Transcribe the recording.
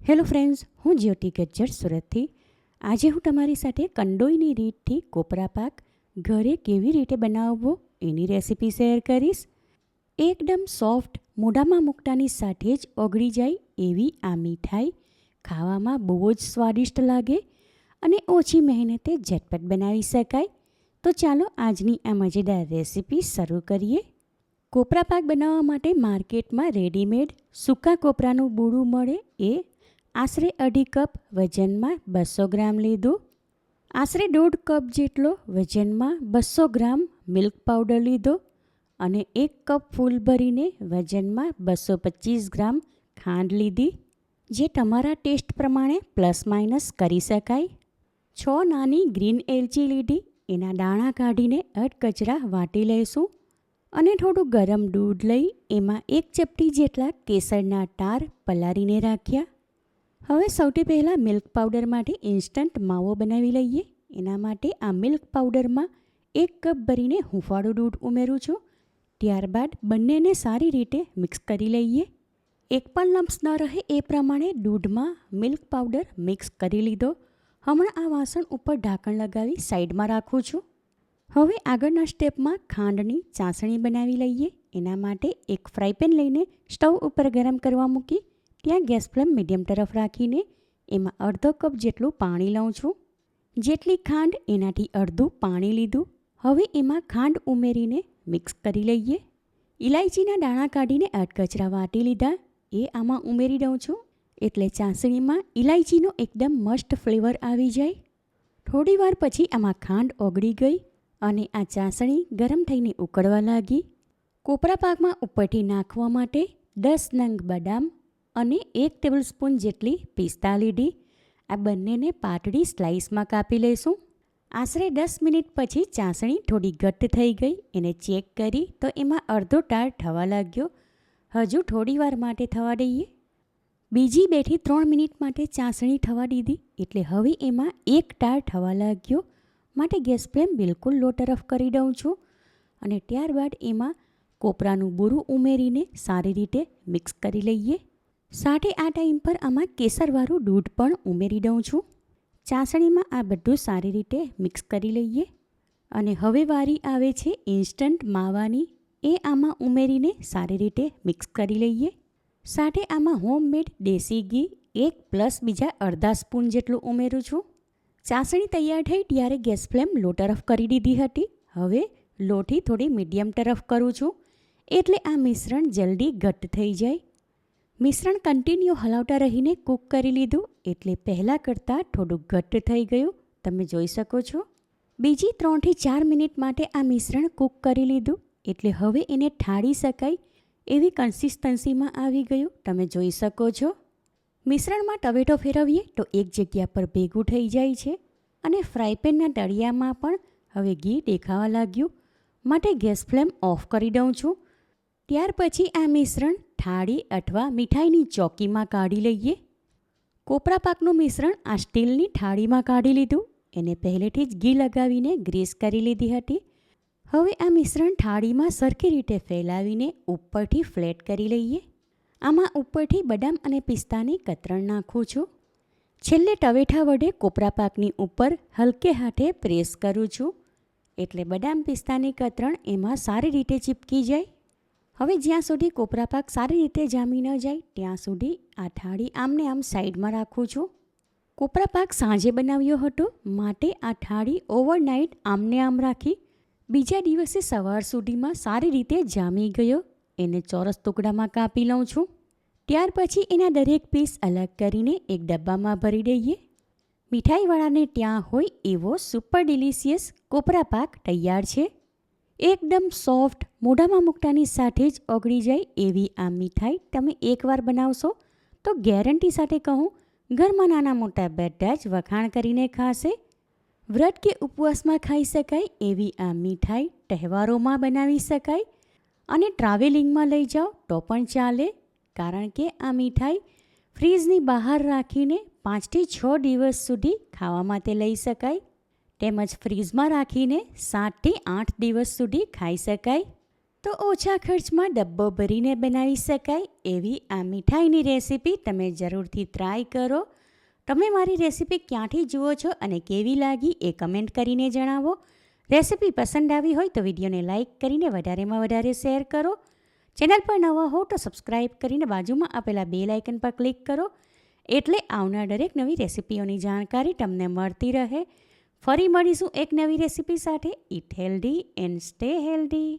Hello friends, હું જ્યોતિ ગજ્જર સુરતથી. આજે હું તમારી સાથે કંડોઈની રીતથી કોપરા પાક ઘરે કેવી રીતે બનાવવો એની રેસીપી શેર કરીશ. એકદમ સોફ્ટ, મોઢામાં મૂકતાની સાથે જ ઓગળી જાય એવી આ મીઠાઈ ખાવામાં બહુ જ સ્વાદિષ્ટ લાગે અને ઓછી મહેનતે ઝટપટ બનાવી શકાય. તો ચાલો આજની આ મજેદાર રેસીપી શરૂ કરીએ. કોપરા પાક બનાવવા માટે માર્કેટમાં રેડીમેડ સૂકા કોપરાનું બૂળું મળે એ આશરે 2.5 કપ વજનમાં 200 ગ્રામ લીધું. આશરે 1.5 કપ જેટલો વજનમાં 200 ગ્રામ મિલ્ક પાવડર લીધો અને 1 કપ ફૂલ ભરીને વજનમાં 225 ગ્રામ ખાંડ લીધી, જે તમારા ટેસ્ટ પ્રમાણે પ્લસ માઇનસ કરી શકાય. 6 નાની ગ્રીન એલચી લીધી, એના દાણા કાઢીને અધકચરા વાટી લઈશું અને થોડું ગરમ દૂધ લઈ એમાં 1 ચપટી જેટલા કેસરના તાર પલાળીને રાખ્યા. હવે સૌથી પહેલાં મિલ્ક પાવડર માટે ઇન્સ્ટન્ટ માવો બનાવી લઈએ. એના માટે આ મિલ્ક પાવડરમાં 1 કપ ભરીને હૂંફાળું દૂધ ઉમેરું છું. ત્યારબાદ બંનેને સારી રીતે મિક્સ કરી લઈએ. એક પણ લમ્સ ન રહે એ પ્રમાણે દૂધમાં મિલ્ક પાવડર મિક્સ કરી લીધો. હમણાં આ વાસણ ઉપર ઢાંકણ લગાવી સાઈડમાં રાખું છું. હવે આગળના સ્ટેપમાં ખાંડની ચાસણી બનાવી લઈએ. એના માટે એક ફ્રાયપેન લઈને સ્ટવ ઉપર ગરમ કરવા મૂકી ત્યાં ગેસ ફ્લેમ મીડિયમ તરફ રાખીને એમાં અડધો કપ જેટલું પાણી લઉં છું. જેટલી ખાંડ એનાથી અડધું પાણી લીધું. હવે એમાં ખાંડ ઉમેરીને મિક્સ કરી લઈએ. ઇલાયચીના દાણા કાઢીને અધકચરા વાટી લીધા એ આમાં ઉમેરી દઉં છું, એટલે ચાસણીમાં ઇલાયચીનો એકદમ મસ્ત ફ્લેવર આવી જાય. થોડી વાર પછી આમાં ખાંડ ઓગળી ગઈ અને આ ચાસણી ગરમ થઈને ઉકળવા લાગી. કોપરા પાકમાં ઉપરથી નાખવા માટે 10 નંગ બદામ અને 1 ટેબલસ્પૂન જેટલી પિસ્તા લીધી. આ બંનેને પાતળી સ્લાઇસમાં કાપી લઈશું. આશરે 10 મિનિટ પછી ચાસણી થોડી ઘટ્ટ થઈ ગઈ. એને ચેક કરી તો એમાં અડધો તાર થવા લાગ્યો. હજુ થોડી વાર માટે થવા દઈએ. બીજી 2 થી 3 મિનિટ માટે ચાસણી થવા દીધી, એટલે હવે એમાં 1 તાર થવા લાગ્યો. માટે ગેસ ફ્લેમ બિલકુલ લો તરફ કરી દઉં છું અને ત્યારબાદ એમાં કોપરાનું બૂરું ઉમેરીને સારી રીતે મિક્સ કરી લઈએ. સાથે આ ટાઈમ પર આમાં કેસરવાળું દૂધ પણ ઉમેરી દઉં છું. ચાસણીમાં આ બધું સારી રીતે મિક્સ કરી લઈએ અને હવે વારી આવે છે ઇન્સ્ટન્ટ માવાની. એ આમાં ઉમેરીને સારી રીતે મિક્સ કરી લઈએ. સાથે આમાં હોમમેડ દેશી ઘી 1 પ્લસ બીજા અડધા સ્પૂન જેટલું ઉમેરું છું. ચાસણી તૈયાર થઈ ત્યારે ગેસ ફ્લેમ લો તરફ કરી દીધી હતી. હવે લોથી થોડી મીડિયમ તરફ કરું છું, એટલે આ મિશ્રણ જલ્દી ઘટ્ટ થઈ જાય. મિશ્રણ કન્ટિન્યુ હલાવતા રહીને કૂક કરી લીધું, એટલે પહેલાં કરતાં થોડું ઘટ્ટ થઈ ગયું, તમે જોઈ શકો છો. બીજી 3 થી 4 મિનિટ માટે આ મિશ્રણ કૂક કરી લીધું, એટલે હવે એને ઠાળી શકાય એવી કન્સિસ્ટન્સીમાં આવી ગયું, તમે જોઈ શકો છો. મિશ્રણમાં ટવેટો ફેરવીએ તો એક જગ્યા પર ભેગું થઈ જાય છે અને ફ્રાયપેનના તળિયામાં પણ હવે ઘી દેખાવા લાગ્યું, માટે ગેસ ફ્લેમ ઓફ કરી દઉં છું. ત્યાર પછી આ મિશ્રણ થાળી અથવા મીઠાઈની ચોકીમાં કાઢી લઈએ. કોપરા પાકનું મિશ્રણ આ સ્ટીલની થાળીમાં કાઢી લીધું. એને પહેલેથી જ ઘી લગાવીને ગ્રીસ કરી લીધી હતી. હવે આ મિશ્રણ થાળીમાં સરખી રીતે ફેલાવીને ઉપરથી ફ્લેટ કરી લઈએ. આમાં ઉપરથી બદામ અને પિસ્તાની કતરણ નાખું છું. છેલ્લે ટવેઠા વડે કોપરા પાકની ઉપર હલકે હાથે પ્રેસ કરું છું, એટલે બદામ પિસ્તાની કતરણ એમાં સારી રીતે ચીપકી જાય. હવે જ્યાં સુધી કોપરા પાક સારી રીતે જામી ન જાય ત્યાં સુધી આ થાળી આમને આમ સાઈડમાં રાખું છું. કોપરા પાક સાંજે બનાવ્યો હતો, માટે આ થાળી ઓવરનાઇટ આમને આમ રાખી બીજા દિવસે સવાર સુધીમાં સારી રીતે જામી ગયો. એને ચોરસ ટુકડામાં કાપી લઉં છું. ત્યાર પછી એના દરેક પીસ અલગ કરીને એક ડબ્બામાં ભરી દઈએ. મીઠાઈવાળાને ત્યાં હોય એવો સુપર ડિલિશિયસ કોપરા પાક તૈયાર છે. એકદમ સોફ્ટ, મોઢામાં મૂકતાની સાથે જ ઓગળી જાય એવી આ મીઠાઈ તમે એકવાર બનાવશો તો ગેરંટી સાથે કહું, ઘરમાં નાના મોટા બધા જ વખાણ કરીને ખાશે. વ્રત કે ઉપવાસમાં ખાઈ શકાય એવી આ મીઠાઈ તહેવારોમાં બનાવી શકાય અને ટ્રાવેલિંગમાં લઈ જાઓ તો પણ ચાલે, કારણ કે આ મીઠાઈ ફ્રીજની બહાર રાખીને 5 થી 6 દિવસ સુધી ખાવા માટે લઈ શકાય, તેમજ ફ્રીજમાં રાખીને 7 થી 8 દિવસ સુધી ખાઈ શકાય. તો ઓછા ખર્ચમાં ડબ્બો ભરીને બનાવી શકાય એવી આ મીઠાઈની રેસીપી તમે જરૂરથી ટ્રાય કરો. તમે મારી રેસીપી ક્યાંથી જુઓ છો અને કેવી લાગી એ કમેન્ટ કરીને જણાવો. રેસીપી પસંદ આવી હોય તો વિડીયોને લાઇક કરીને વધારેમાં વધારે શેર કરો. ચેનલ પર નવા હો તો સબસ્ક્રાઈબ કરીને બાજુમાં આપેલા બેલ આઇકન પર ક્લિક કરો, એટલે આવનાર દરેક નવી રેસીપીઓની જાણકારી તમને મળતી રહે. ફરી મળીશું એક નવી રેસીપી સાથે. Eat healthy and stay healthy.